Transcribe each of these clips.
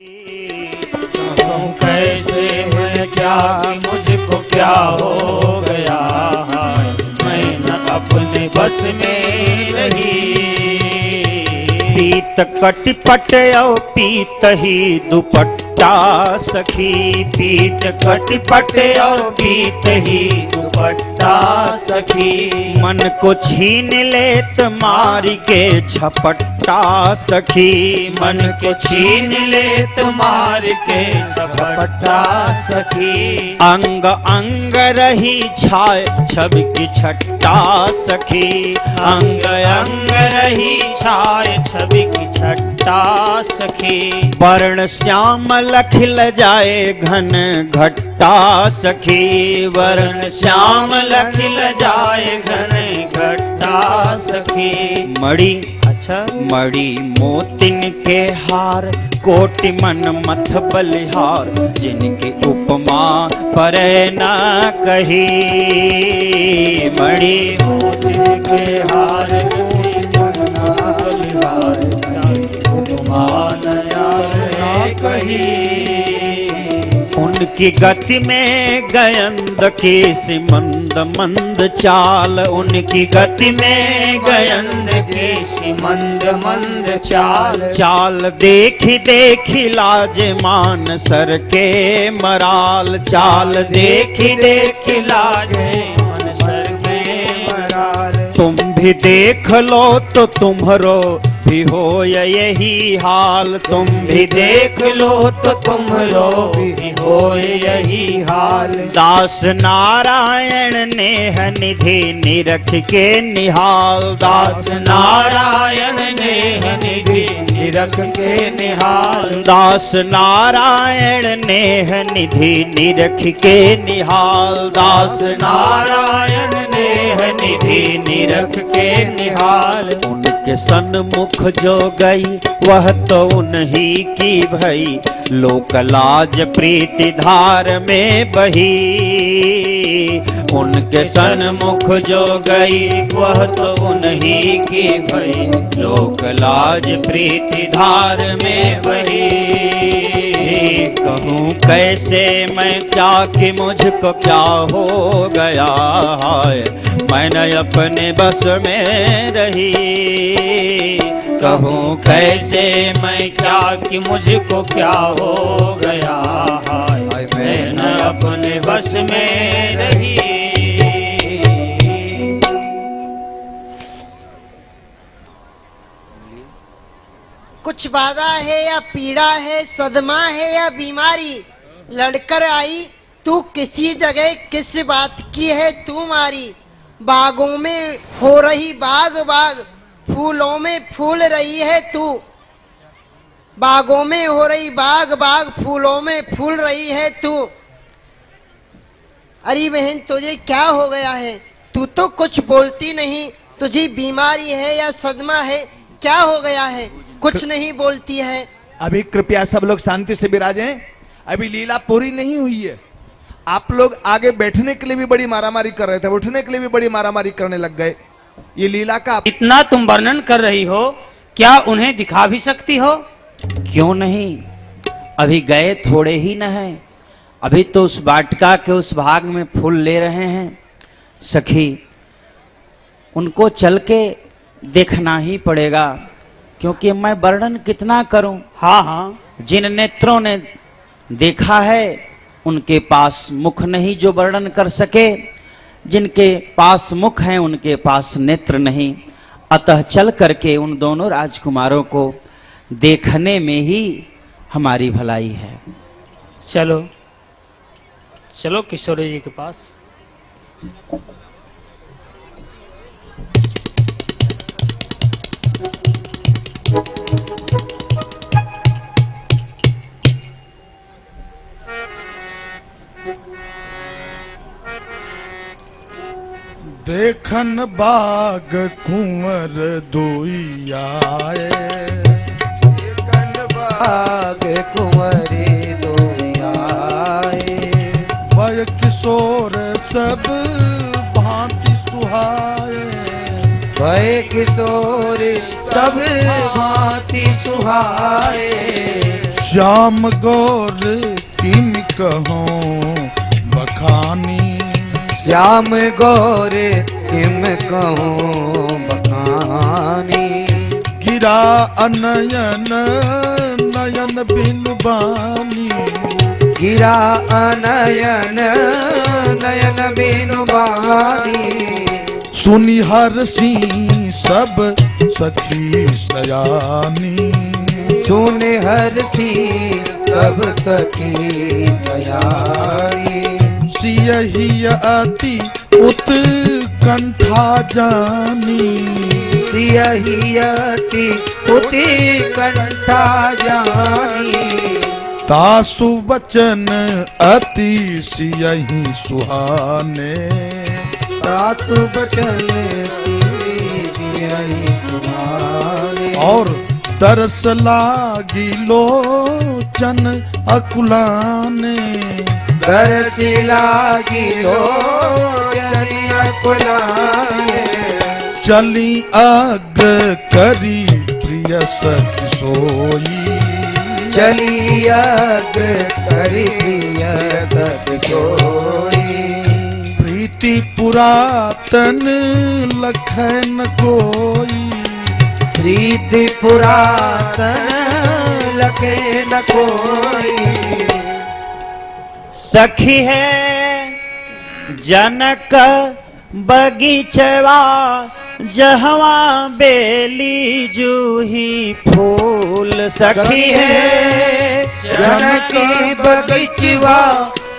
कहूँ कैसे मैं क्या मुझको क्या हो गया, मैं न अपने बस में रही। पीत कटिपट औ पीत ही दुपट्टा सखी, पीत कटिपट और पीत ही दुपट्टा सखी। मन को छीन लेत मारी के झपट्टा सखी, मन को छीन ले तुम्हार के झपट्टा सखी। अंग अंग रही छाय छवि की छट्टा सखी, अंग अंग रही छाय छवि की छट्टा सखी। वर्ण श्याम लखिल जाए घन घट्टा सखी, वर्ण श्याम लखिल जाए घन घट्टा सखी। मणि अच्छा मणि मोतिन के हार कोटि मन मथ बलिहार, जिनकी उपमा पर न कही। मणि मोतिन के हार कोटि मन बलिहार, उपमा न कही। उनकी गति में गयंद की सी मंद मंद चाल, उनकी गति में गयंद के सी मंद मंद चाल। चाल देखी देखी लाज मान सर के मराल, चाल देखी देखी लाजे मन सर के मराल। तुम भी देख लो तो तुम्हारो भी हो यही हाल, तुम भी देख लो तो तुम्हारो भी हो यही हाल। दास नारायण नेह निधि निरख के निहाल, दास नारायण नेह निधि निरख के निहाल। दास नारायण नेह निधि निरख के निहाल, दास नारायण नेह निधि निरख के निहाल। उनके सन्मुख जो गई वह तो उन्हीं की भई, लोक लाज प्रीति धार में बही। उनके सन्मुख जो गई वह तो उन्हीं की भई, लोक लाज प्रीति धार में बही। कहूँ कैसे मैं क्या कि मुझको क्या हो गया है, मैंने अपने बस में रही। कहूँ कैसे मैं क्या कि मुझको क्या हो गया, हाय मैं न अपने बस में रही। कुछ बाधा है या पीड़ा है, सदमा है या बीमारी, लड़कर आई तू किसी जगह, किस बात की है तू मारी। बागों में हो रही बाग बाग, फूलों में फूल रही है तू। बागों में हो रही बाग बाग, फूलों में फूल रही है तू। अरे बहन तुझे क्या हो गया है, तू तो कुछ बोलती नहीं, तुझे बीमारी है या सदमा है, क्या हो गया है, कुछ नहीं बोलती है। अभी कृपया सब लोग शांति से विराजें, अभी लीला पूरी नहीं हुई है। आप लोग आगे बैठने के लिए भी बड़ी मारामारी कर रहे थे, उठने के लिए भी बड़ी मारामारी करने लग गए। ये लीला का इतना तुम वर्णन कर रही हो, क्या उन्हें दिखा भी सकती हो? क्यों नहीं, अभी गए थोड़े ही न हैं, अभी तो उस वाटिका के उस भाग में फूल ले रहे हैं। सखी उनको चल के देखना ही पड़ेगा, क्योंकि मैं वर्णन कितना करूं। हाँ हाँ, जिन नेत्रों ने देखा है उनके पास मुख नहीं जो वर्णन कर सके, जिनके पास मुख हैं उनके पास नेत्र नहीं। अतः चल करके उन दोनों राजकुमारों को देखने में ही हमारी भलाई है। चलो चलो किशोरी जी के पास। देखन बाग कुंवर दुइयाए, देखन बाग कुंवरे दुइयाए। भय किशोर सब भांति सुहाए, भय किशोर सब भांति सुहाए। श्याम गौर किम कहो बखानी। श्याम गौर किम कहूँ बखानी। गिरा अनयन नयन बिनु बानी। गिरा अनयन नयन बिनु बानी। सुनि हरसी सब सखी सयानी। सुन हरसी सब सखी सयानी। सियहि अति उत्कंठा जानी। सियहि अति उत्कंठा जानी। तासु वचन अति सियहि सुहाने। तासु वचन सियहि सुहाने। और तरस लागी लोचन अकुलाने। तरस लागी लोचन अकुलाने। चली अग करी प्रिय सखी सोई। चली अग करी प्रिय सखी सोई। प्रीति पुरातन लखन कोई। प्रीति पुरातन लखे न कोई। सखी है जनक बगीचवा जहवा बेली जूही फूल। सखी है जनक बगीचवा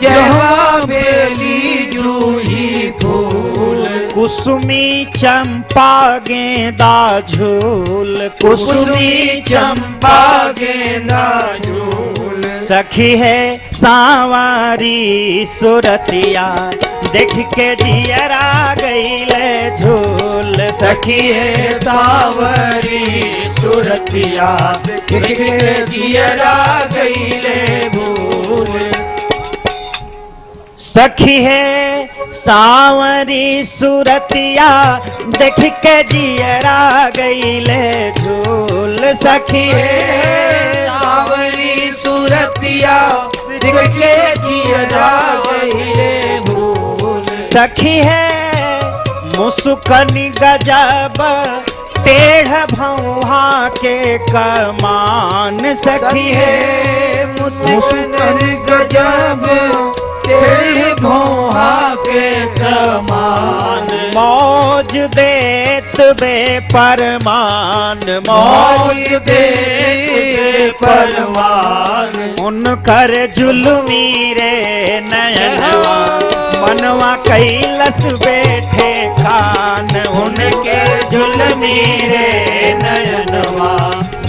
जहवा बेली जूही फूल। कुसुमी चंपा गेंदा झूल। कुसुमी चंपा गेंदा झूल। सखी है सांवारी सुरतिया देख के जियरा गईले झूल। सखी है सावरी सुरतिया देख के जियरा गईले भूल। सखी है सांवरी सुरतिया देख के जियरा गईले झूल। सखी है सावरी सुरतिया देख के जियरा गईले भूल। सखी है मुस्कनी गजब टेढ़ भौहा के कमान। सखी है मुस्कन गजब तेरे भौहा के समान। मौज देत बेपरमान। मौज दे परमान। उनकर जुल्मी रे नयनवा मनवा कैलस बैठे कान। उनके जुल्मी रे नयनवा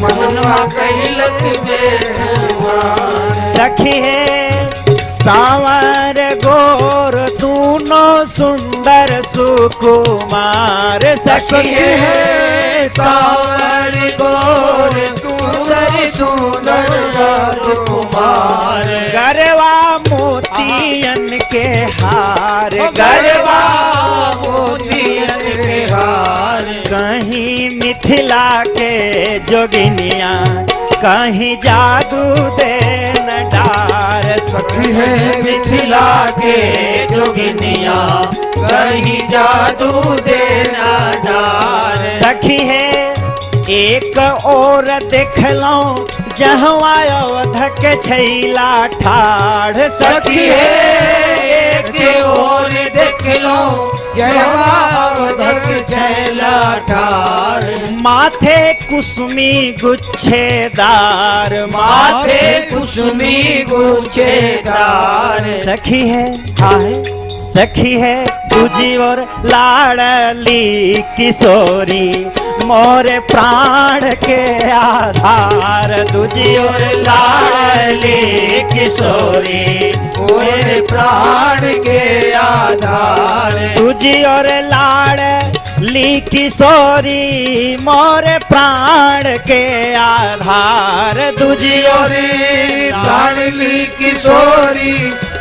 मनवा कैलस बेठवान। सखी है सांवर गोर तूनो सुंदर सुकुमार। सखी है सावर गोर सुंदर सुंदर राजकुमार। गरवा मोतियन के हार। गरबा मोतियन के हार। कहीं मिथिला के जोगिनिया कहीं जादू देन डार। सखी है मिथिला के जोगिनिया कहीं जादू देना डार। सखी है एक और देख लो जहवा अवध के छैला ठाढ़। सखी है एक और देख लो यह छैला ठार। माथे कुसुमी गुच्छेदार। माथे कुसुमी गुच्छेदार। सखी है हाय सखी है दूजी और लाडली किशोरी मोरे प्राण के आधार। दूजी और लाडली किशोरी मोरे प्राण के आधार। दूजी और लाडली किशोरी मोरे प्राण के आधार। दूजी और लाडली किशोरी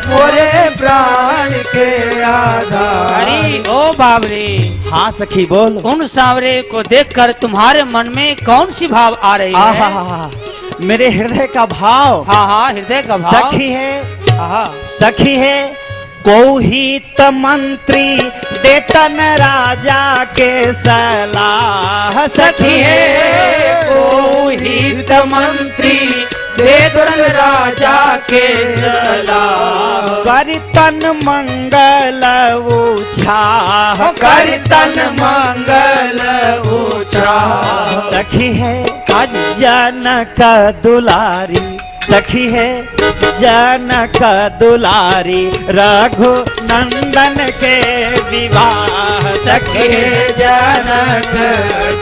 मोरे प्राण के आधार। अरे ओ बाबरी, हाँ सखी बोल। उन सांवरे को देखकर तुम्हारे मन में कौन सी भाव आ रही है? आहा, मेरे हृदय का भाव। हाँ हाँ, हृदय का भाव। सखी है, हाँ, सखी है, कोहित मंत्री देतन राजा के सलाह। सखी है, कोहित मंत्री देतन राजा के सलाह। करतन मंगल उछाह, करतन मंगल उछाह। सखी है जनक दुलारी, सखी है जनक दुलारी रघु नंदन के विवाह। सखी है जनक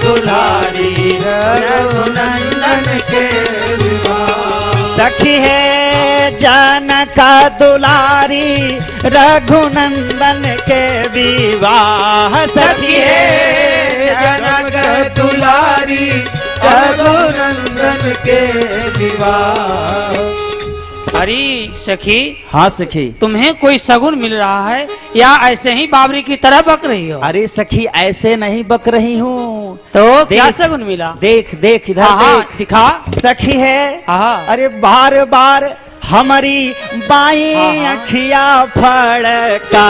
दुलारी रघुनंदन के विवाह। सखी है जनक दुलारी रघुनंदन के विवाह। सखी है जनक दुलारी रघुनंदन के विवाह। अरे सखी, हाँ सखी, तुम्हें कोई सगुन मिल रहा है या ऐसे ही बाबरी की तरह बक रही हो? अरे सखी ऐसे नहीं बक रही हूँ। तो क्या देख, सगुन मिला? देख देख इधर हाँ, देख। दिखा। सखी है, हाँ। अरे बार बार हमारी बाई हाँ। अखिया फड़का।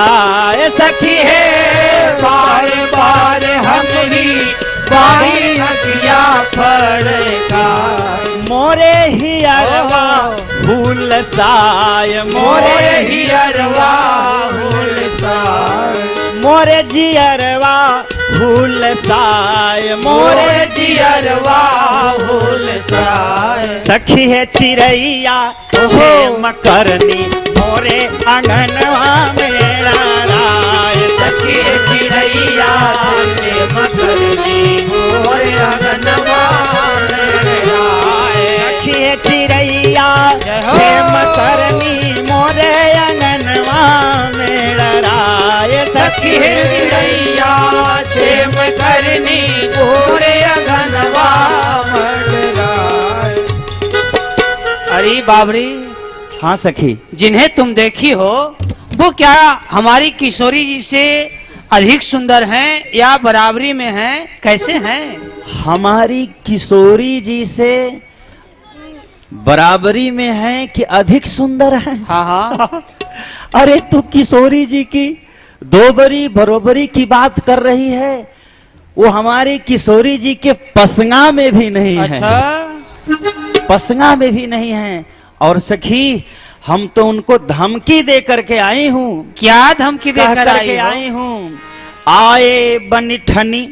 सखी है बार बार हमारी बाई अखिया फड़का। मोरे ही अरवा फूल साय, मोरे हियरवा हुलसाय। मोरे जियरवा फूल साय, मोरे जियरवा हुलसाय। सखी है चिड़ैया छेम करनी मोरे आंगनवा मेरा राय। सखी है चिड़ैया छेम करनी मोरे आंगनवा मेरा राय। सखी है चिड़ैया छेम करनी मोरे आंगनवा मेरा राय। सखी है चिड़ैया छेम करनी मोरे आंगनवा मेरा राय। अरे बाबरी, हाँ सखी, जिन्हें तुम देखी हो वो क्या हमारी किशोरी जी से अधिक सुंदर हैं या बराबरी में हैं? कैसे हैं? हमारी किशोरी जी से बराबरी में है कि अधिक सुंदर है? हाँ हाँ। अरे तू किशोरी जी की दो बरोबरी की बात कर रही है, वो हमारी किशोरी जी के पसंगा में भी नहीं है। अच्छा, पसंगा में भी नहीं है। और सखी, हम तो उनको धमकी दे करके आई हूँ। क्या धमकी देकर आई हो? हूँ, आए बनिठनी,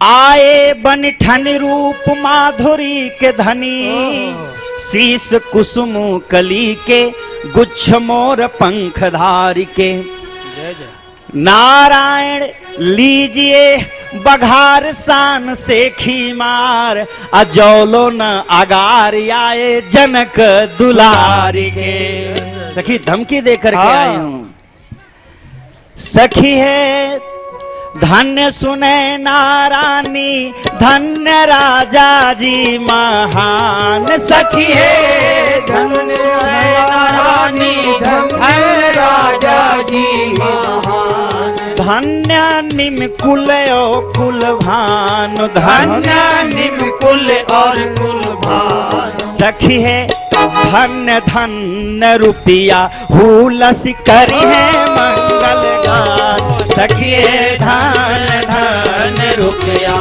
आए बनिठनी रूप माधुरी के धनी। शीस कुसुम कली के गुच्छ मोर पंखधारी के। नारायण लीजिए बघार शान से खीमार, अजौलो न आगार आए जनक दुलारी के। सखी धमकी देकर के आई हूँ। सखी है धन्य सुने नारानी, धन्य राजा जी महान। सखी है धन्य रानी, धन्य राजा जी महान। धन्य निम कुल ओ कुल भानु, धन्य निम कुल और कुल भान। सखी है धन्य धन्य रुपया हुलस करी है मंगल गान। सखी है धन्य धन्य रुपया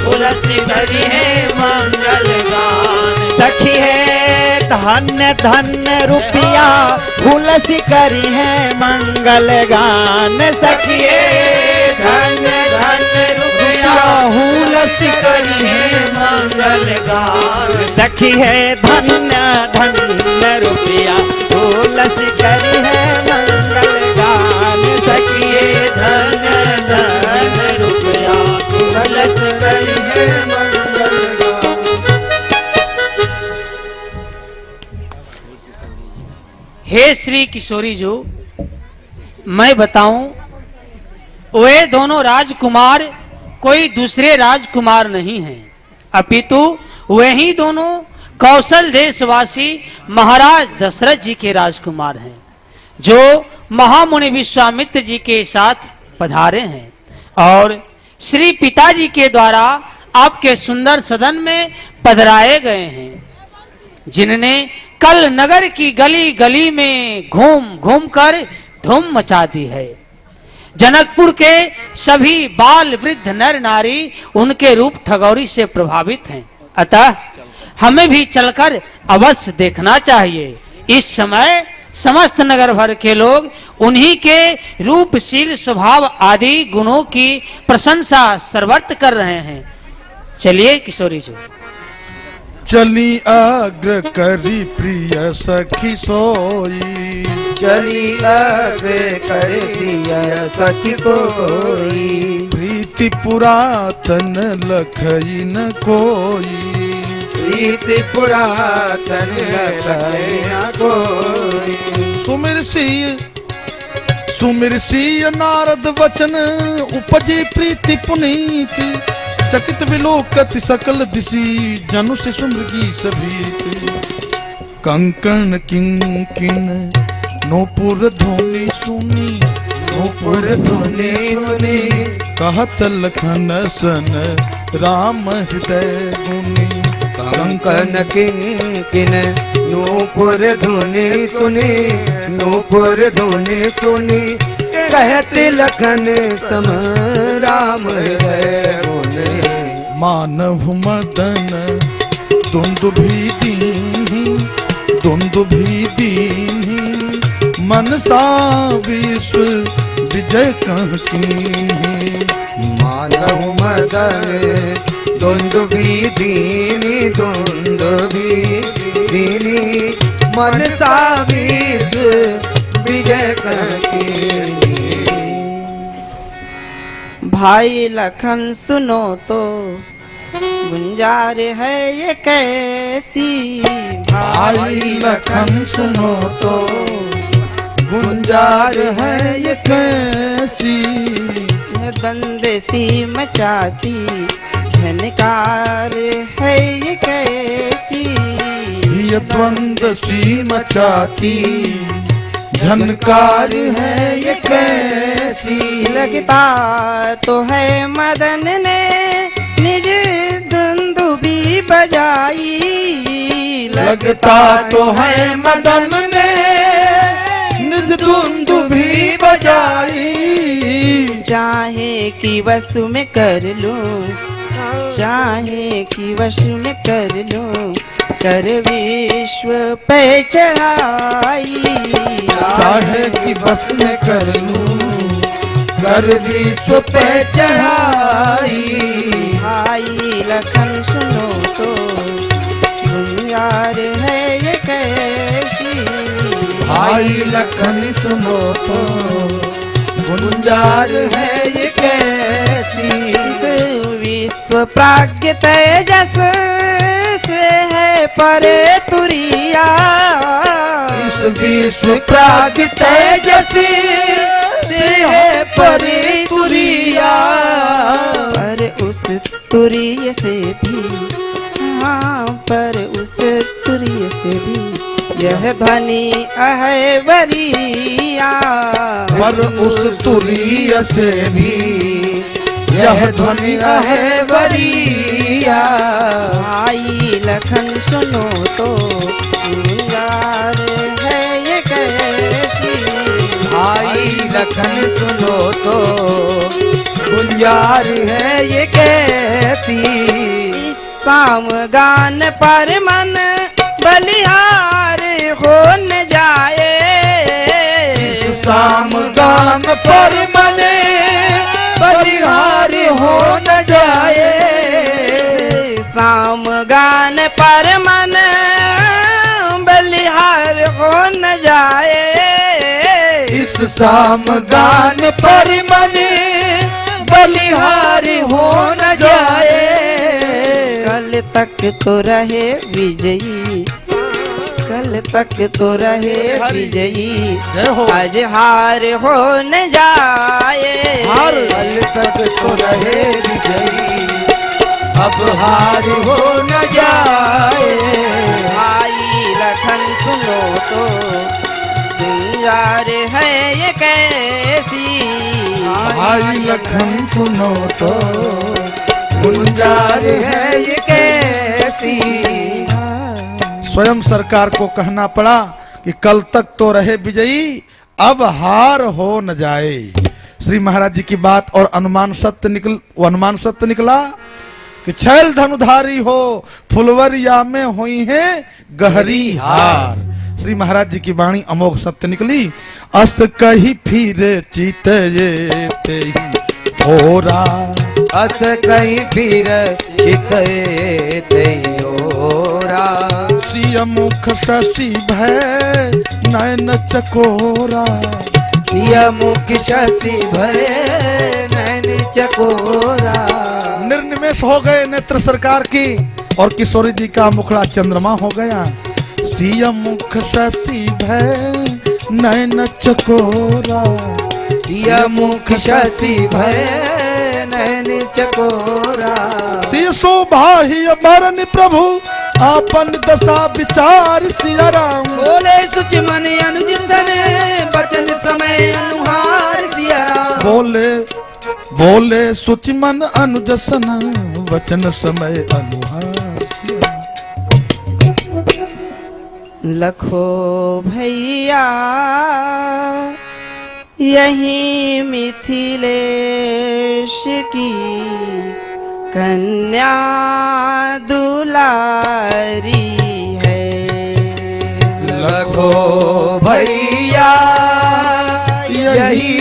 हुलस करी है मंगल गान। सखी है धन्य धन्य रुपया हुलस करी है मंगल गान। सखी है धन्य धन्य रुपया हुलस करी है मंगल गान। सखी है धन्य धन्य रुपया हुलस करी है मंगल गान। सखी है धन्य धन्य रुपया हुलस करी है मंगल गान। हे श्री किशोरी जो, मैं बताऊं, वे दोनों राजकुमार कोई दूसरे राजकुमार नहीं हैं, अपितु वे ही दोनों कौशल देशवासी महाराज दशरथ जी के राजकुमार हैं। जो महामुनि विश्वामित्र जी के साथ पधारे हैं और श्री पिताजी के द्वारा आपके सुंदर सदन में पधराए गए हैं, जिनने कल नगर की गली गली में घूम घूम कर धूम मचा दी है। जनकपुर के सभी बाल वृद्ध नर नारी उनके रूप ठगौरी से प्रभावित हैं, अतः हमें भी चलकर अवश्य देखना चाहिए। इस समय समस्त नगर भर के लोग उन्हीं के रूपशील स्वभाव आदि गुणों की प्रशंसा सर्वत्र कर रहे हैं। चलिए किशोरी जी। चली आग्रह करी प्रिय सखी सोई, चली आग्रह कर सिया सखी कोई, प्रीति पुरातन लखई न कोई, प्रीति पुरातन लखई न कोई। सुमिर सिय नारद वचन उपजी प्रीति पुनीति, चकित विलोकति सकल दिशी जनु से सुमृगी सभीति। कंकण किंकिन नूपुर ध्वनि सुनी, नूपुर ध्वनि सुनी, कहत लखन सन राम हृदय गुनी। कंकन किंकिन नूपुर ध्वनि सुनी, नूपुर ध्वनि सुनी, कहत लखन सम राम हृदय गुनी। मानव मदन दुंदुभि दीन्हि, दुंदुभि दीन्हि, मनसा विश्व विजय कहकीन्हि। मानव मदन दुंदुभि दीनी, दुंदुभि दीनी, मनसा विश्व विजय कहकीन्हि। भाई लखन सुनो तो गुंजार है ये कैसी, भाई लखन सुनो तो गुंजार है ये कैसी, ये दंदेसी मचाती झनकार है ये कैसी। ये द्वंद सी मचाती झनकार है ये कैसी। लगता तो है मदन ने निज दुंदुभी बजाई, लगता तो है मदन ने निज दुंदुभी बजाई। चाहे कि वश में कर लूं, चाहे कि वश में कर लूं, कर विश्व पे चढ़ाई। चाहे कि बस में कर लूं, कर विश्व पे चढ़ाई। भाई लखन सुनो तो गुंजार है ये कैसी, भाई लखन सुनो तो गुंजार है ये कैसी। इस विश्व प्राज्ञ तेजस से है परे तुरिया, इस विश्व प्राज्ञ तेजसी से है परे तुरिया। पर उस तुरिय से भी, हाँ पर उस तुरिय से भी यह ध्वनि है बरिया। पर उस तुरीय से भी यह ध्वनि है बरिया। भाई लखन सुनो तो गुंजार है ये कैसी, भाई लखन सुनो तो गुंजार है ये कैसी। इस साम गान पर मन बलिहार हो न जाए, इस साम गान पर मन बलिहार हो न जाए। साम गान पर मन बलिहार हो न जाए। इस साम गान पर मन बलिहार हो न जाए। कल तक तो रहे विजयी, कल तक तो रहे विजयी, आज हार हो न जाए। कल तक तो रहे विजयी, अब हार हो न जाए। भाई लखन सुनो तो गुंजार है ये कैसी। भाई लखन सुनो तो गुंजार है ये कैसी। स्वयं सरकार को कहना पड़ा कि कल तक तो रहे विजयी, अब हार हो न जाए। श्री महाराज जी की बात और अनुमान सत्य निकला कि छैल धनुधारी हो फुलवरिया में हुई है गहरी हार। श्री महाराज जी की वाणी अमोघ सत्य निकली। अस कही फिर चित ये ते होरा। अस कहीं फिर चितए तेरा। सिय मुख शशि भय नयन चकोरा। सिय मुख शशि भय नैन चकोरा। निर्निमेष हो गए नेत्र सरकार की और किशोरी जी का मुखड़ा चंद्रमा हो गया। सिय मुख शशि भय नयन चकोरा। सिय मुख शशि भय नैन चकोरा। सिय शोभा ही बरन प्रभु आपन दशा विचार सिया राम। बोले सुच मन अनुज सन बचन समय अनुहार सिया राम। बोले सुचि मन अनुजसन वचन समय अनुहार सिया। लखो भैया यही मिथिलेश की कन्या दुलारी है। लखो भैया यही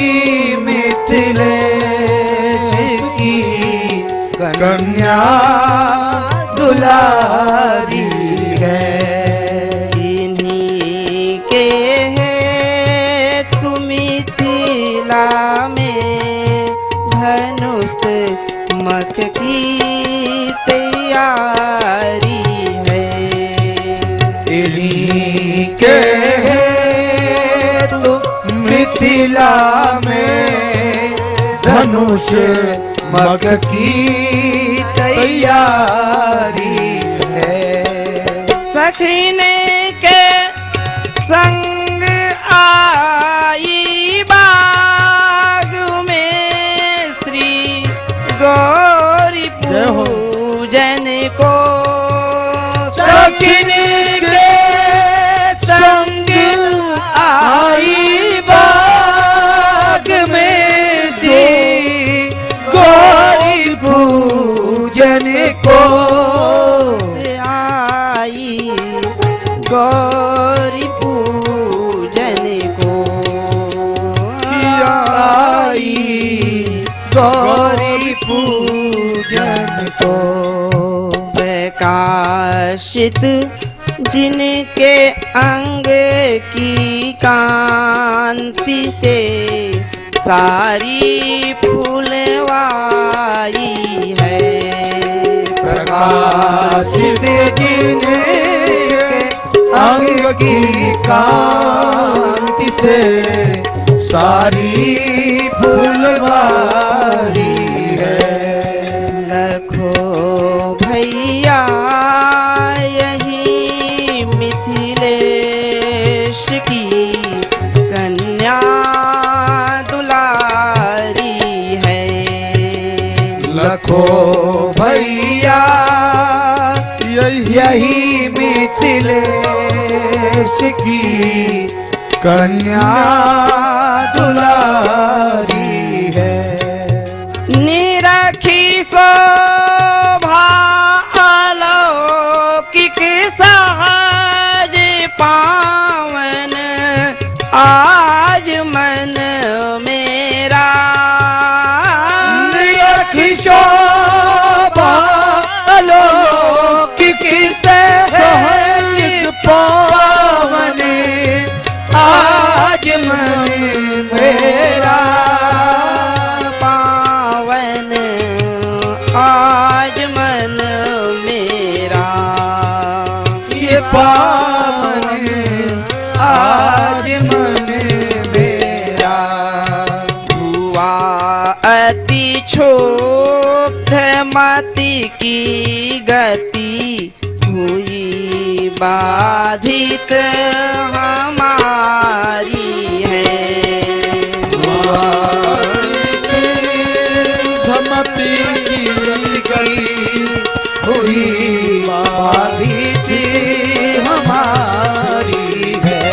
मिथिलेश की कन्या दुलारी है। इन्हीं के है तुम मिथिला में धनुष मत की तैयारी है। इन्हीं के मिथिला में धनुष मग की तैयारी है। सखीने के संग आई बाग में श्री गौरी पूजन को। सखीने के संग आई बाग में श्री गौरी पूजन को। आई गौरी पूजन को। आई गौरी पूजन को। प्रकाशित जिनके अंग की कांति से सारी फूलवाई है। प्रकाशित जिनके अंग की कांति से सारी फूलवारी है। लखो भैया यही मिथिलेश की कन्या दुलारी है। लखो भैया यही मिथिलेश की कन्या दुलारी है। निरखी शोभा अलौकिक सहज पावन आज मन मेरा। निरखी शोभा अलौकिक सहज पावन आज मन मेरा। पावन आज मन मेरा। ये पावन आज मन मेरा। हुआ अति क्षुब्ध मति की गति हुई बाधित हमारी है। धमती की हुई बाधित हमारी है।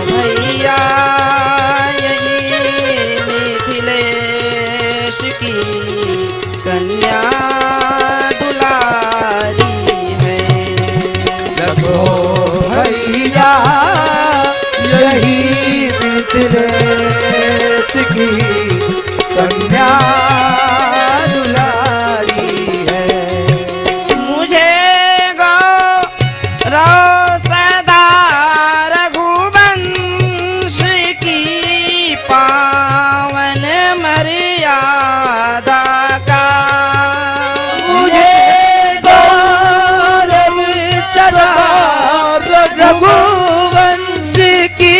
भैया यही मिथिलेश की कन्या दुलारी है। देखो भैया यही मिथिलेश की कन्या दुलारी है। मुझे गौरव सदा रघुवंश की पावन मर्यादा का। मुझे गौरव सदा रघुवंश की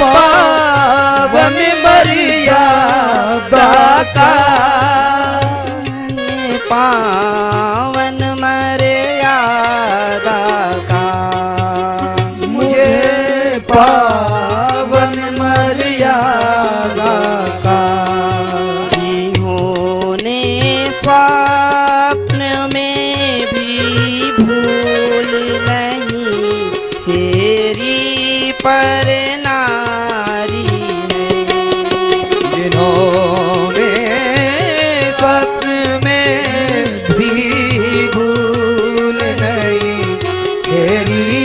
पावन मर्यादा का। पावन मर्यादा का। मुझे पावन मर्यादा का। जिन्होंने स्वप्न में भी भूल नहीं तेरी पर नारी है। जिन्होंने स्वप्न में भी भूल नहीं तेरी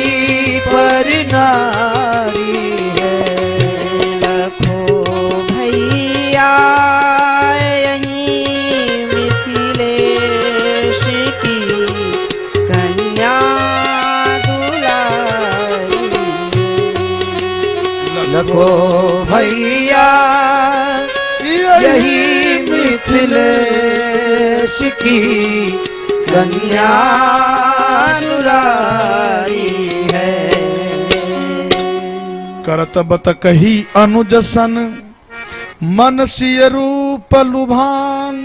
पर नारी है। लखो भैया यही मिथिलेश की कन्या दुलारी। लखो भैया यही मिथिलेश की कन्या दुलारी है। करतबत कही अनुजसन मन सिय रूप लुभान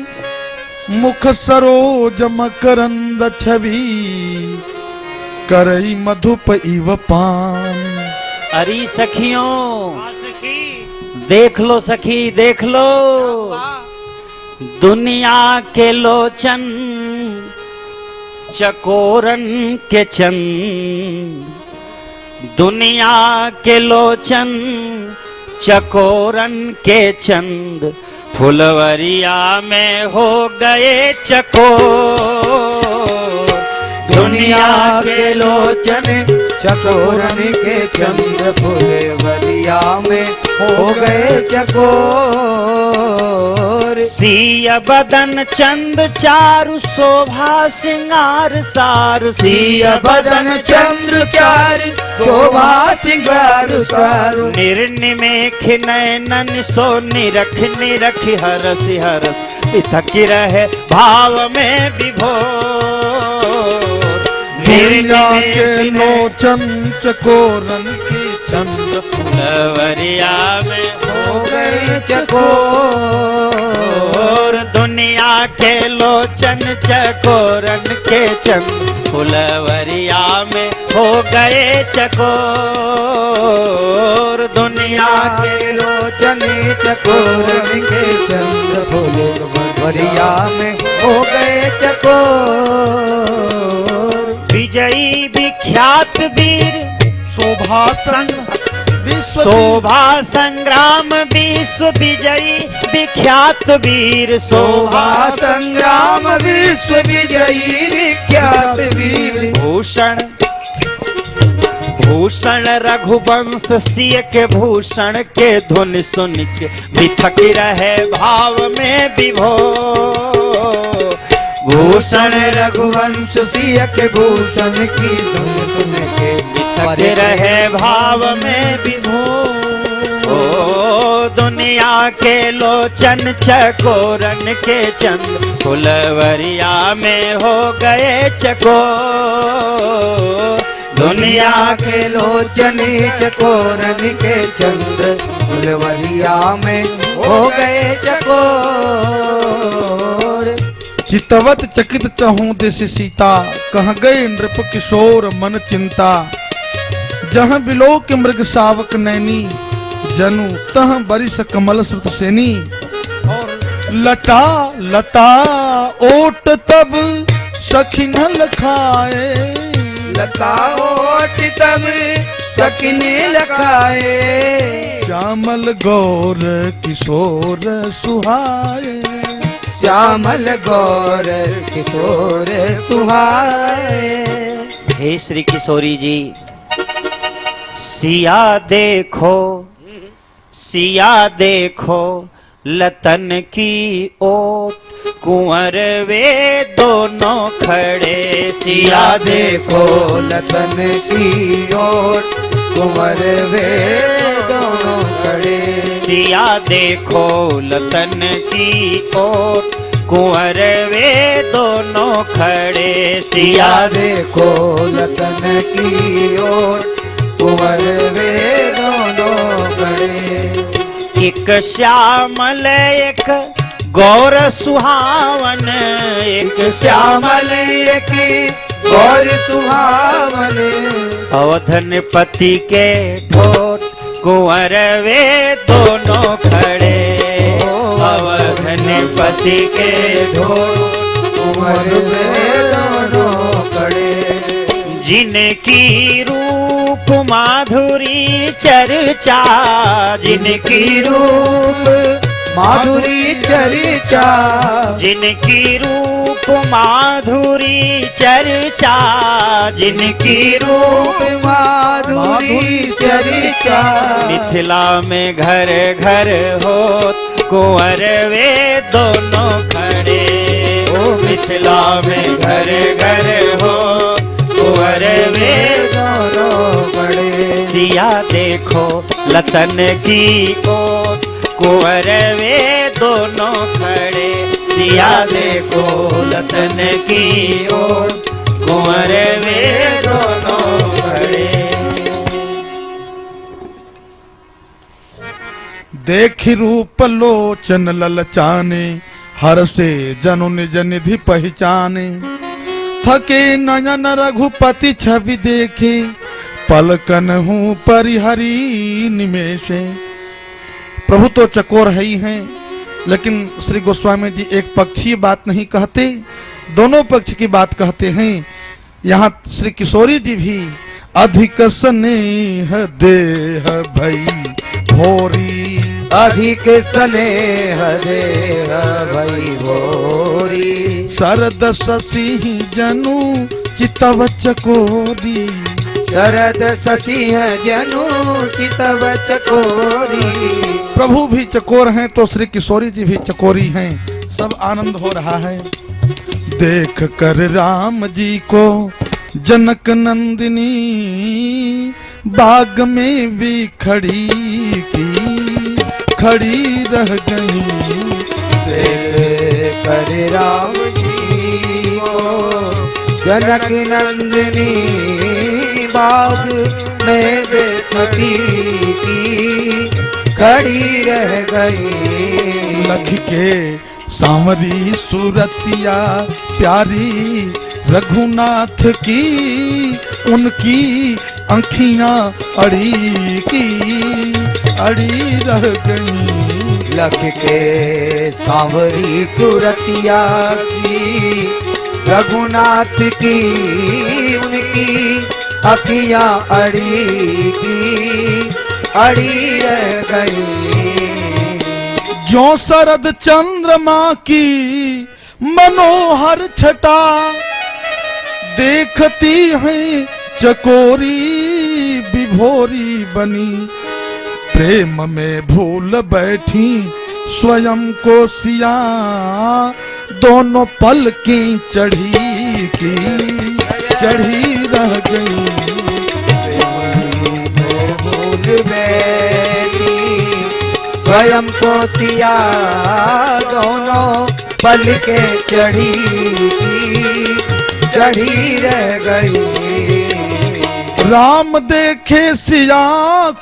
मुख सरोज मकरंद छवि करई मधुप इव पान। अरे सखियों देख लो सखी देख लो। दुनिया के लोचन चकोरन के चंद। दुनिया के लोचन चकोरन के चंद फुलवरिया में हो गए चकोर। दुनिया के लोचन चकोरन के चंद्र फुलवरिया में हो गए चकोर। सिय बदन चंद चारु शोभा सिंगार सार। सिय बदन चंद्र चार शोभा सिंगार सारु। निर्निमेख नयनन सो निरख निरख हरस हरस पृथक रहे भाव में विभोर। दुनिया के लोचन चकोरन के चंद्र फुलवरिया में हो गए चकोर। दुनिया के लोचन चकोरन के चंद फुलवरिया में हो गए चकोर। दुनिया के लोचन चकोरन के चंद्र फुलवरिया में हो गए चकोर। विजयी विख्यात वीर शोभा संग शोभा संग्राम विश्व विजयी विख्यात वीर शोभा संग्राम विश्व विजयी विख्यात वीर। भूषण भूषण रघुवंश सिय के भूषण के धुन सुन के बिथक रहे भाव में विभोर। भूषण रघुवंश सिय के भूषण की धुन सुन के बिथक रहे भाव में विभोर। ओ दुनिया के लोचन चकोरन के चंद फुलवरिया में हो गए चकोर। दुनिया के लोचन चकोरन के चंद्र फुलवरिया में हो गए चकोर। चितवत चकित चहूं दिस सीता, कह गए नृप किशोर मन चिंता। जहाँ बिलो के मृग सावक नैनी, जनु तह बरिस कमल श्रुत सेनी। और लटा लता ओट तब सखी न लखाए, लता ओट तब सखी लखाए। श्यामल गौर किशोर सुहाए, श्यामल गौर किशोर सुहाए। हे श्री किशोरी जी, सिया देखो, सिया देखो लतन की ओट, कुंवर वे दोनों खड़े। सिया देखो लतन की ओट, कुंवर वे दोनों खड़े। सिया देखो लतन की ओट, कुंवर वे दोनों खड़े। सिया देखो लतन की ओट, कुंवर वे दोनों खड़े। एक श्यामल एक गौर सुहावन, एक श्यामल एक गौर सुहावन। अवधन पति के ठोट, कुंवर वे दोनों खड़े। अवधन पति के ठोट, कुंवर वे दोनों खड़े। जिनकी रूप माधुरी चर्चा, जिनकी रूप माधुरी चर्चा। जिनकी रूप माधुरी चर्चा, जिनकी रूप माधुरी चर्चा। मिथिला में घर घर होत, कुंवर वे दोनों खड़े। ओ मिथिला में घर घर होत, कुंवर वे दोनों खड़े। सिया देखो लतन की ओट, कुंवर वे दोनों खड़े। सिया देखो लतन की ओट, कुंवर वे दोनों खड़े। देखि रूप लोचन ललचाने, हर से जनु निज निधि पहचाने। थके नयन रघुपति छवि देखे, पलकन हूँ परिहरी निमेषे। प्रभु तो चकोर है ही हैं, लेकिन श्री गोस्वामी जी एक पक्षीय बात नहीं कहते, दोनों पक्ष की बात कहते हैं। यहाँ श्री किशोरी जी भी अधिक स्नेह देह भई भोरी, अधिक स्नेह देह भई भोरी। शरद शशि जनु चितव चकोरी, शरद शशि जनु चितव चकोरी। प्रभु भी चकोर हैं तो श्री किशोरी जी भी चकोरी हैं, सब आनंद हो रहा है। देख कर राम जी को जनक नंदिनी, बाग में भी खड़ी की खड़ी रह गई। देख कर राम जी को जनक नंदिनी, बाग में देखती की खड़ी रह गई। लख के सांवरी सूरतिया प्यारी, रघुनाथ की उनकी आँखियां अड़ी की अड़ी रह गई। लख के सांवरी सूरतिया की, रघुनाथ की उनकी अखियां अड़ी की अड़ी रह गई। जो शरद चंद्रमा की मनोहर छटा, देखती है चकोरी विभोरी बनी। प्रेम में भूल बैठी स्वयं को सिया, दोनों पल की चढ़ी की चढ़ी रह गई। भूल बैठी स्वयं को सिया, दोनों पल के चढ़ी रह गई। राम देखे सिया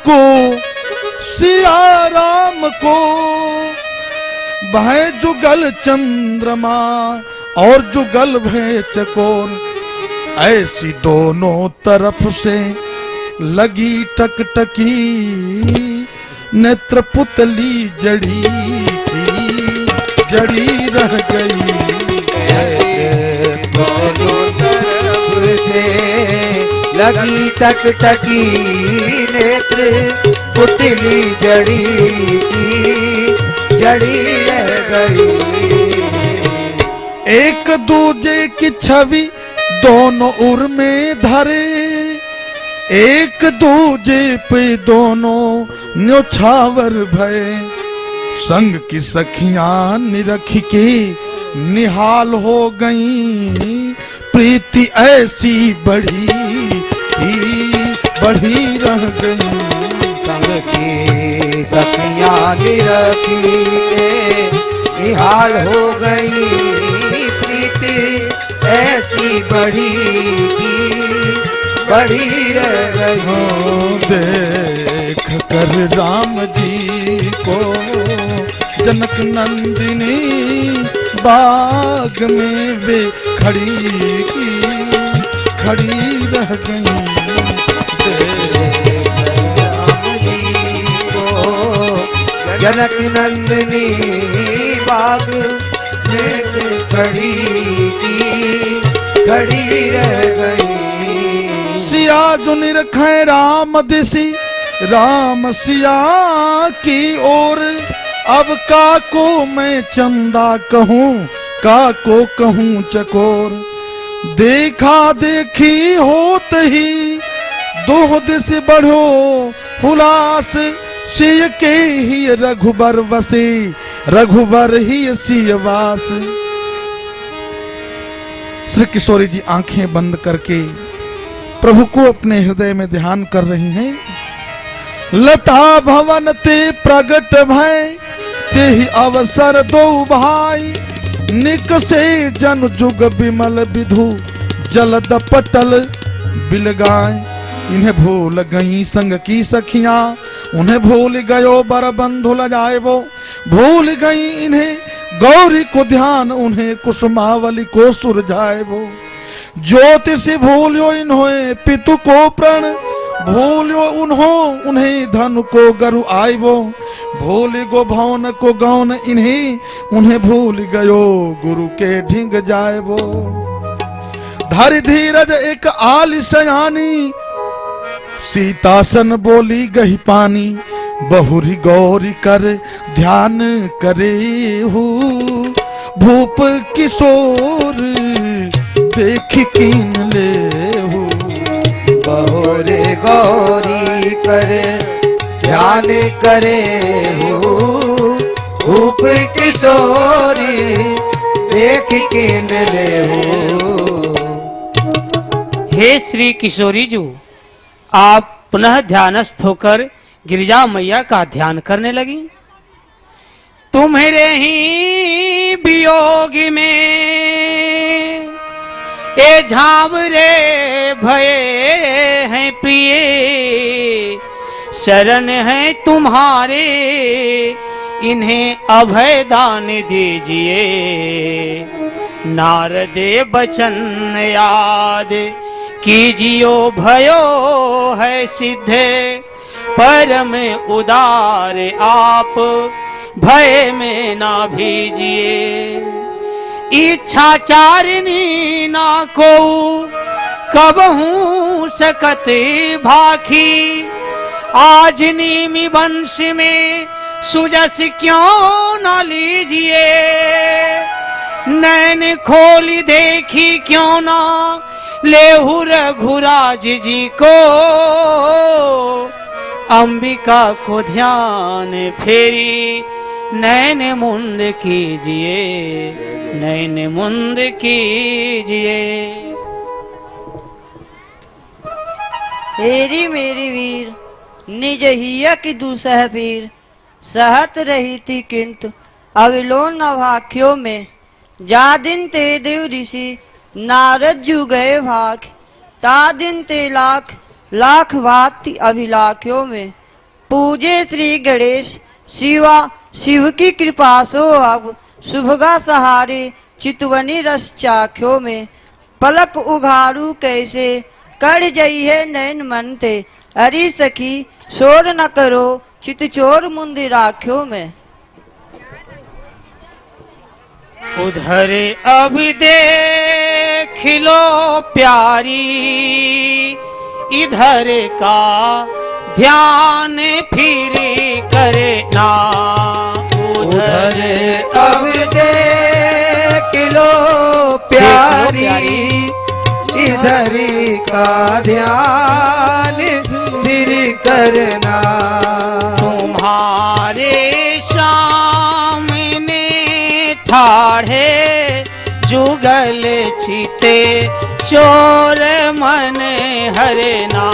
को, सिया राम को, भय जुगल चंद्रमा और जुगल भय चकोर। ऐसी दोनों तरफ से लगी टकटकी, नेत्र पुतली जड़ी की जड़ी रह गई। दोनों तरफ से लगी टकटकी, नेत्र पुतली जड़ी की जड़ी रह गई। एक दूजे की छवि दोनों उर में धरे, एक दूजे पे दोनों न्योछावर भय। संग की सखियां निरख के निहाल हो गईं, प्रीति ऐसी बढ़ी ही बढ़ी रह गई। संग की सखियां निरखी के निहाल हो गई, प्रीति ऐसी बढ़ी बढ़ी रह गई। देख कर राम जी को जनक नंदिनी, बाग में वे खड़ी रह गई। जनक नंदिनी बाग में खड़ी रह गई। सिया जो निरखे राम दिसी, राम सिया की ओर। अब काको मैं चंदा कहूँ, काको कहूँ चकोर। देखा देखी होत ही दोह दिस बढ़ो हुलास, सिय के ही रघुबर बसे, रघुबर ही सियवास। श्री किशोरी जी आंखें बंद करके प्रभु को अपने हृदय में ध्यान कर रही हैं। लता भवन ते प्रगट भय, ते ही अवसर दो भाई। निक से जन जुग विमल विधु, जलद पटल बिलगाय। इन्हें भूल गई संग की सखियां, उन्हें भूल गयो बर बंधु लजाए वो। भूल गई इन्हें गौरी को ध्यान, उन्हें कुसुमावली को सुरझाए वो। ज्योतिष भूलियो इन्हों पितु को प्रण, भूलियो उन्हें धन को गरु आय वो। भूल गो भवन को गौन इन्हें, उन्हें भूल गयो गुरु के ढिंग जाए वो। धरि धीरज एक आलिसयानी, सीतासन बोली गही पानी। बहुरी गौरी कर ध्यान करे हो, भूप किशोर देख कीन ले हो। बहुरे गौरी करे ध्यान करे हो, भूप किशोरी देख कीन ले हो। हे श्री किशोरी जी, आप पुनः ध्यानस्थ होकर गिरिजा मैया का ध्यान करने लगी। तुम्हारे ही वियोग में ए झांवरे भये हैं प्रिय, शरण है तुम्हारे इन्हें अभय दान दीजिए। नारदे बचन याद कीजियो, भयो है सिद्धे परम उदार आप, भय में ना भीजिए। इच्छाचारिणी ना को कबहू सकत भाखी, आज नीमि वंश में सुजस क्यों न लीजिए। नैन खोली देखी क्यों ना लेहु रघुराज जी को, अंबिका को ध्यान फेरी नैन मुंद कीजिए, नैन मुंद कीजिए। हेरी मेरी वीर निज हिया की दूसह पीर, सहत रही थी किंतु अविलोन नभाख्यों में। जा दिन ते देव ऋषि नारद जू गए भाग, ता दिन ते लाख लाख भांति अभिलाखियों में। पूजे श्री गणेश शिवा शिव की कृपा सो अब, शुभगा सहारे चितवनी रस चाख्यो में, पलक उघारू कैसे कर जई है नैन मनते, अरी सखी शोर न करो चित चोर मुंदी राख्यो में। उधर अब देख लो प्यारी, इधर का ध्यान फिर करे ना। उधर अब देख लो प्यारी, इधर का ध्यान फिर करना। तुम्हारे सामने ठाढ़े जुगल चिते चोर मन हरना।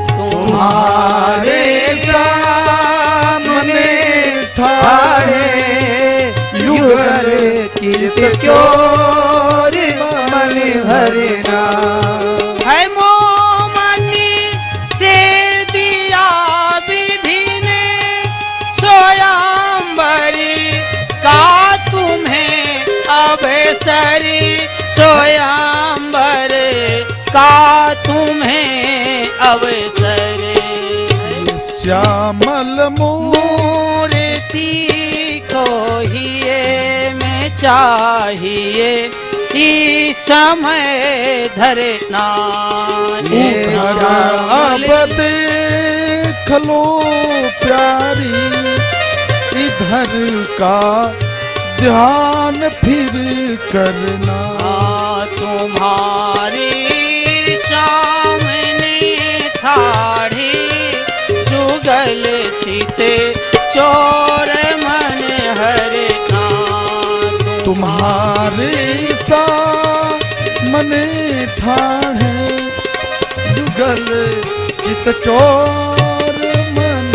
तुम्हारे सामने ठाड़े युगल चित चोर मन हरना। है मोमनी से दिया विधि ने सोयांबरी का तुम्हें अवसरी, सोयांबर का तुम्हें अवसरी। श्यामल मूर्ति को ही में चाहिए इस समय धरना। उधर अब देख लो प्यारी, इधर का ध्यान फिर करना। तुम्हारी सामने ठाढ़ी जुगल छिते चोर मन हरना। तुम्हारे सामने ठाढ़े जुगल चित चोर मन।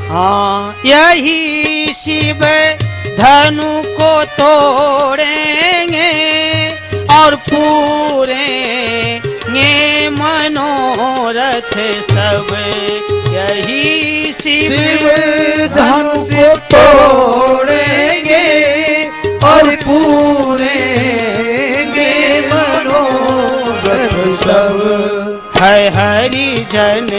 हाँ यही शिव धनु को तोड़ेंगे और पूरे मनोरथ सब। यही शिव धनु को तोड़ेंगे और पूरे मनोरथ सब। है हरिजन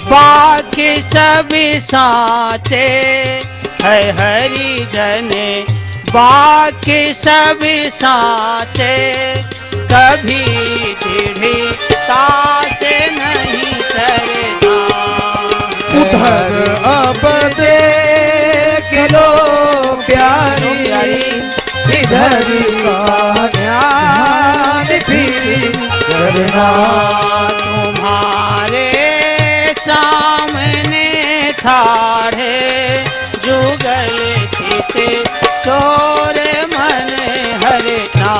बाकी सब साचे, है हरिजन बाकी सब साचे। कभी दृढ़ता से नहीं करना। उधर अब देख लो प्यारी, इधर का ध्यान फिर करना। तुम्हारे सामने ठाढ़े जुगल चिते चोर मन हरना।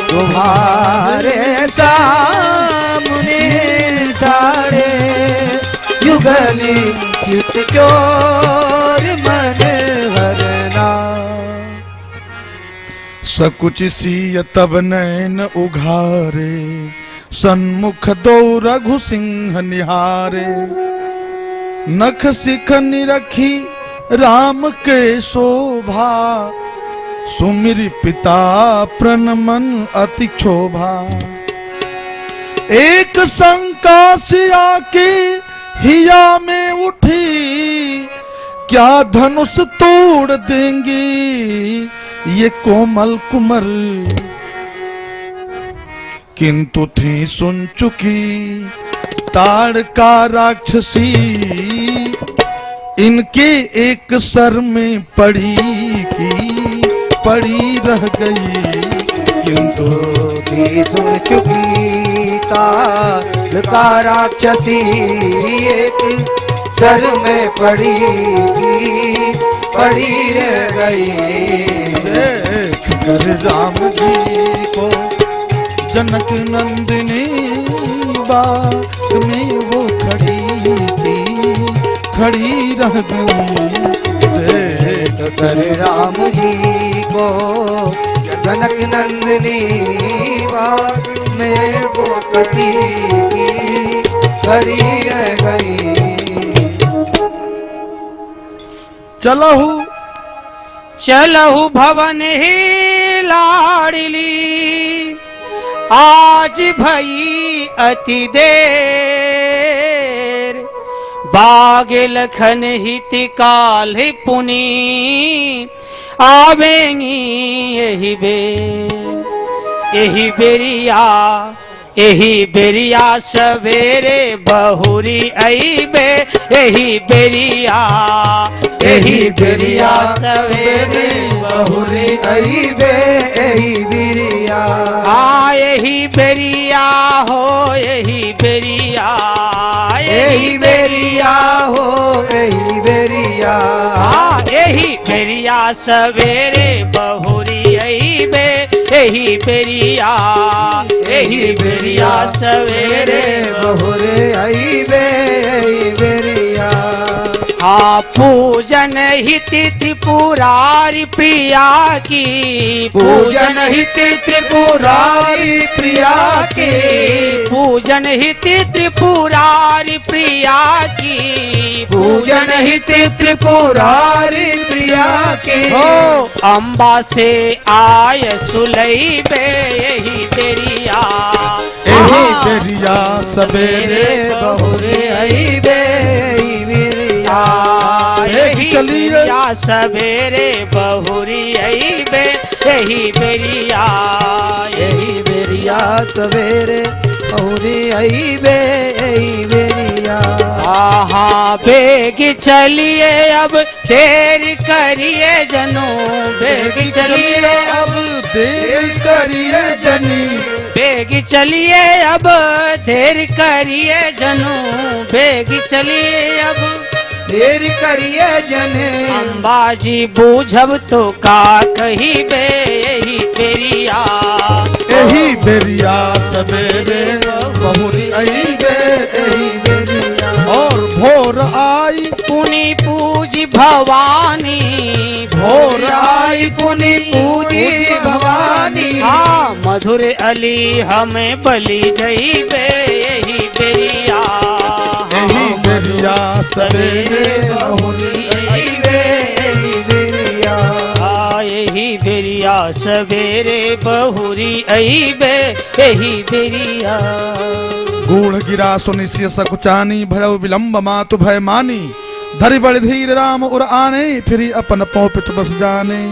तुम्हारे सामने ठाड़े युगल चित चोर मन हरना। सकुच सीय तब नैन उघारे, सन्मुख दो रघु सिंह निहारे। नख सिख निरखी राम के शोभा, सुमिर पिता प्रण मन अति क्षोभा। एक शंका सिया की हिया में उठी, क्या धनुष तोड़ देंगी ये कोमल कुमर। किंतु थी सुन चुकी ताड़ का राक्षसी, इनके एक सर में पड़ी की पड़ी रह गई। किंतु थी सुन चुकी ताड़ का राक्षसी, एक सर में पड़ी रह गई। देख कर राम जी को जनक नंदिनी बाग में वो खड़ी थी, खड़ी रह गई। देख कर राम जी को जनक नंदिनी बाग में वो खड़ी रह गई। चलहु चलहु भवन ही लाडली, आज भई अति देर, बागे लखन हिति काल पुनी, आवेंगी यही बेरिया सवेरे बहुरी अईबे, यही बेरिया सवेरे बहुरी अईबे, यही बेरिया। हाँ यही बेरिया हो, यही बेरिया, यही बेरिया हो, यही बेरिया। हाँ यही बेरिया सवेरे बहुरी अईबे, यही बेरिया सवेरे बहुरे अईबे, यही बेरिया। हाँ पूजन ही तिथि पुरारी प्रिया की, पूजन ही त्रिपुरारी प्रिया की, पूजन ही त्रिपुरारी प्रिया की, पूजन ही त्रिपुरारी प्रिया की। हो अम्बा से आय सुलई बे, यही बेरिया, यही बेरिया सवेरे बहुरे अईबे, यही बेरिया। यही चलिए। बेरिया सवेरे बहुरी अईबे, यही बेरिया, यही बेरिया सवेरे बहुरी अईबे, यही बेरिया। आहा बेग चलिए अब देर करिए जनू, बेग चलिए अब देर करिए जनी, बेग चलिए अब देर करिए जनू, बेग चलिए अब देर करिए जने। अम्बाजी बूझब तो का कही बे, यही बेरिया, यही बेरिया सवेरे बहुरी अईबे, यही बेरिया। और भोर आई पुनि पूजी भवानी, भोर आई पुनि पूजी भवानी। हाँ मधुर अली हमें बलि जईबे, यही बेरिया, यही बेरिया सवेरे बहुरी अईबे, यही बेरिया। यही बेरिया सवेरे बहुरी अईबे, यही बेरिया। गुण गिरा सुनिश्य सकुचानी, भयउ विलंब मातु भय मानी, धरि बड़ धीर राम उर आने, फिरी अपन पौपित बस जाने।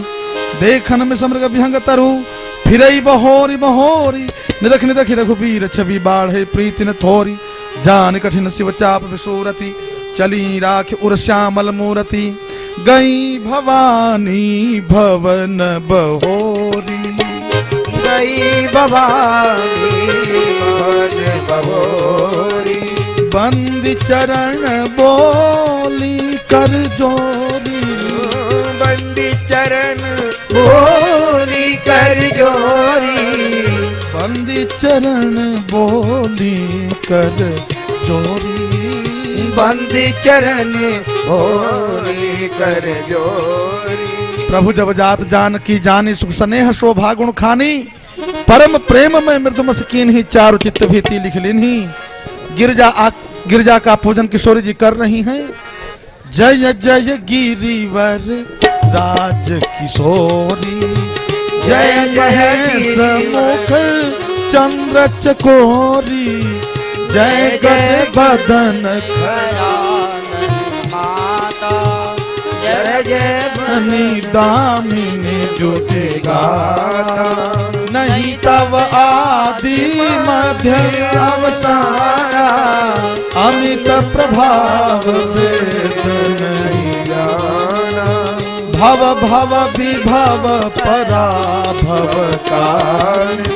देखन में समृग विहंग तरु, फिरई बहोरी बहोरी, निरख निरख रघुबीर छवि बाढ़े प्रीति न थोरी। जान कठिन शिव चाप विसूरति, चली राख उर श्यामल मूरति। गई भवानी भवन बहोरी, गई भवानी भवन बहोरी। बंदी चरण बोली कर जोरी, बंदी चरण बोली कर जोरी। बंदी चरण बोली कर जोरी। बंदी चरण बोली कर जोरी। प्रभु जब जात जान की जानी, सुख स्नेह शोभा गुण खानी, परम प्रेम में मृदुमस कीन्ही, चारु चित्त भीति लिख लिन्ही। गिरजा का पूजन किशोरी जी कर रही हैं। जय जय गिरिवर राज किशोरी, जय जय समुख चंद्र चकोरी, जय गज बदन माता, जय जय बनी दामिनी जुटे गाता। नहीं तब आदि मध्य अवसाना, अमित प्रभाव वेद नहीं जाना। भव भव विभव पराभव कारि,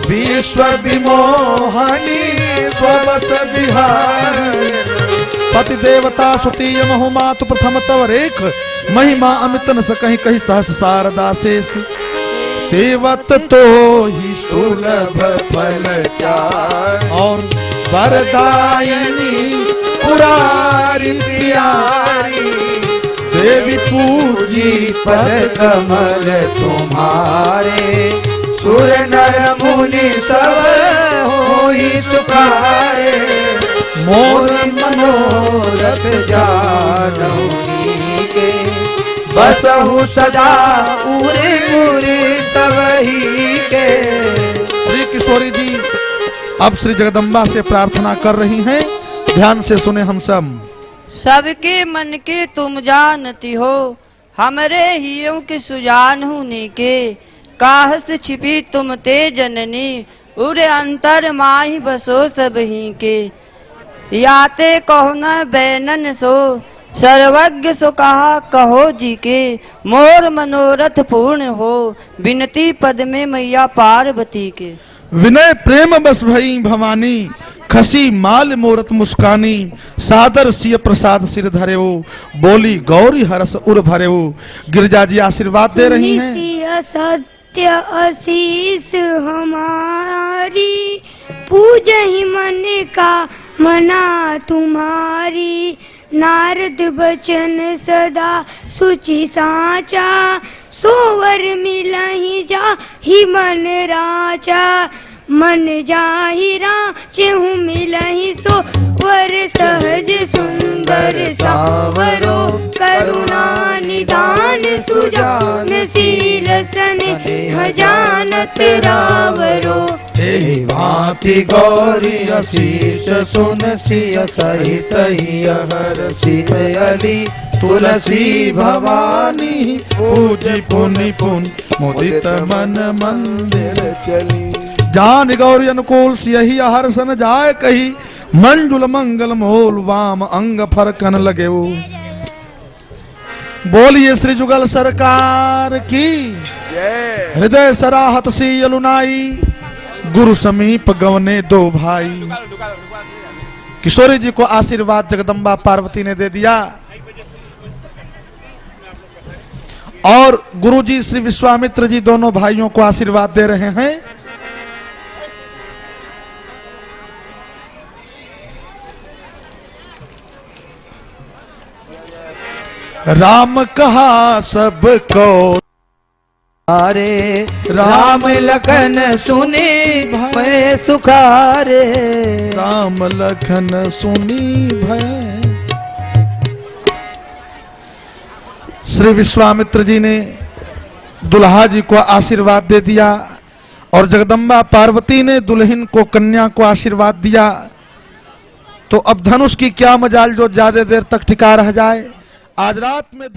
विश्व विमोहनी स्वबस विहारी। पति देवता सुतीय महु मातु प्रथम तव रेख, महिमा अमित न सकहि कहि सहस शारदा शेष। सेवत तो ही सुलभ फल चार, और वरदायिनी पुरारी प्यारी। देवी पूजी पद कमल तुम्हारे, सुर नर मुनि सब होई सुखारे। मोर मनोरथ जानऊ के, बसहु सदा पूरे पूरे तवही के। श्री किशोरी जी अब श्री जगदम्बा से प्रार्थना कर रही हैं, ध्यान से सुने हम सब। सबके मन के तुम जानती हो, हमरे हियों के सुजान होने के। काहस छिपी तुम ते जननी, उरे अंतर माही बसो सब ही के। याते कहो न बैनन सो, सर्वज्ञ सो कहा कहो जी के। मोर मनोरथ पूर्ण हो, विनती पद में मैया पार्वती के। विनय प्रेम बस भई भवानी, खसी माल मोरत मुस्कानी। सादर सिय प्रसाद सिर धरे हो, बोली गौरी हरस उर भरे हो। गिरजा जी आशीर्वाद दे रही हैं। सुनिसिय सत्य आशीष हमारी, पूजहि मन का मना तुम्हारी। नारद बचन सदा सुचि साचा, सोवर मिलहि जा ही मन राचा। मन जाहि राचहु मिलहि सो वर, सहज सुंदर सावरो। करुणा निदान सुजान शील स्नेह जानत रावरो। एहि भांति गौरी अशीष सुनसिय सहित हर्षित अली। तुलसी भवानी पूजी पुनि पुन मुदित मन मंदिर चली। जान गौरी अनुकूल सियहि हर्षन जाय कही, मंजुल मंगल मोल वाम अंग फरकन लगे वो। बोलिए श्री जुगल सरकार की। हृदय सराहत सी यलुनाई, गुरु समीप गवने दो भाई। किशोरी जी को आशीर्वाद जगदम्बा पार्वती ने दे दिया और गुरुजी श्री विश्वामित्र जी दोनों भाइयों को आशीर्वाद दे रहे हैं। राम कहा सबको अरे राम लखन सुने भय सुखारे। राम लखन सुनी भय। श्री विश्वामित्र जी ने दुल्हा जी को आशीर्वाद दे दिया और जगदम्बा पार्वती ने दुल्हन को कन्या को आशीर्वाद दिया। तो अब धनुष की क्या मजाल जो ज्यादा देर तक टिका रह जाए। आज रात में